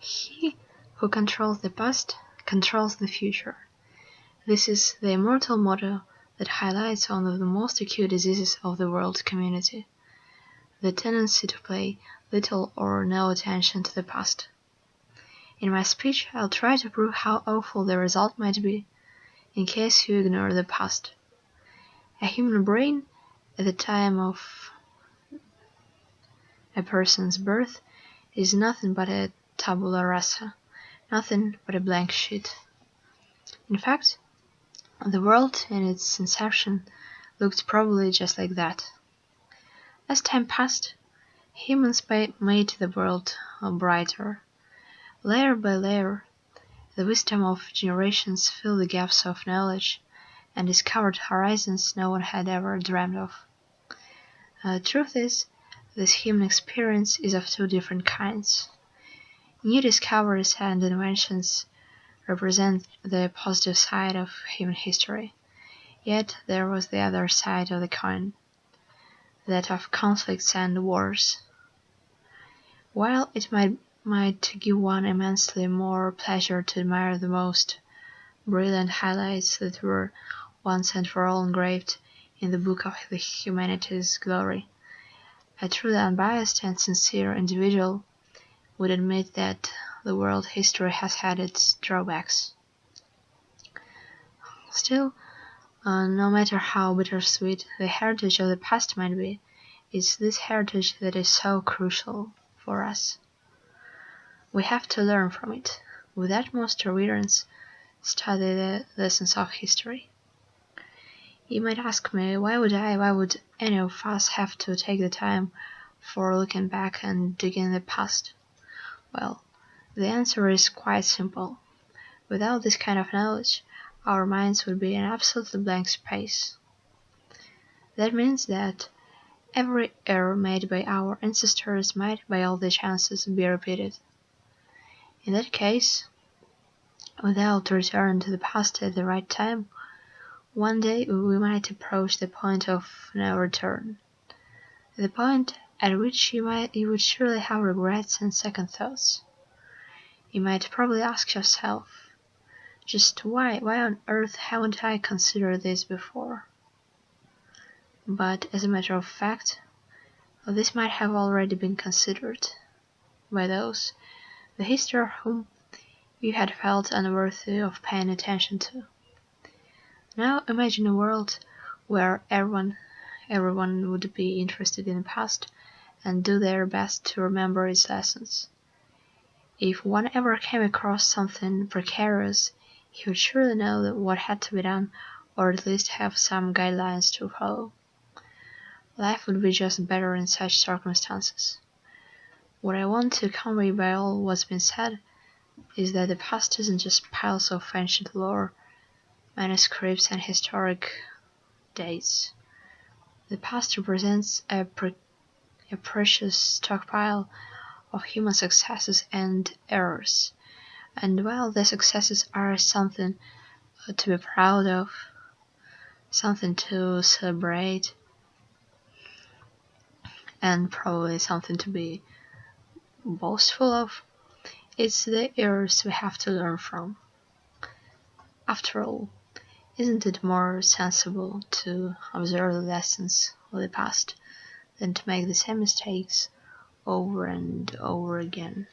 He who controls the past controls the future. This is the immortal motto that highlights one of the most acute diseases of the world community: the tendency to pay little or no attention to the past. In my speech, I'll try to prove how awful the result might be in case you ignore the past. A human brain, at the time of a person's birth, is nothing but a tabula rasa, nothing but a blank sheet. In fact, the world in its inception looked probably just like that. As time passed, humans made the world brighter. Layer by layer, the wisdom of generations filled the gaps of knowledge and discovered horizons no one had ever dreamed of. The truth is, this human experience is of two different kinds. New discoveries and inventions represent the positive side of human history, yet there was the other side of the coin, that of conflicts and wars. While it might give one immensely more pleasure to admire the most brilliant highlights that were once and for all engraved in the book of the humanity's glory, a truly unbiased and sincere individual would admit that the world history has had its drawbacks. Still, no matter how bittersweet the heritage of the past might be, it's this heritage that is so crucial for us. We have to learn from it, with utmost reverence, study the lessons of history. You might ask me, why would any of us have to take the time for looking back and digging in the past? Well, the answer is quite simple. Without this kind of knowledge, our minds would be an absolutely blank space. That means that every error made by our ancestors might, by all the chances, be repeated. In that case, without return to the past at the right time, one day we might approach the point of no return, the point at which you would surely have regrets and second thoughts. You might probably ask yourself, just why on earth haven't I considered this before? But as a matter of fact, this might have already been considered by those, the history of whom you had felt unworthy of paying attention to. Now imagine a world where everyone would be interested in the past and do their best to remember its lessons. If one ever came across something precarious, he would surely know what had to be done, or at least have some guidelines to follow. Life would be just better in such circumstances. What I want to convey by all what's been said is that the past isn't just piles of ancient lore, manuscripts, and historic dates. The past represents a precious stockpile of human successes and errors, and while the successes are something to be proud of, something to celebrate, and probably something to be boastful of, it's the errors we have to learn from. After all, isn't it more sensible to observe the lessons of the past than to make the same mistakes over and over again?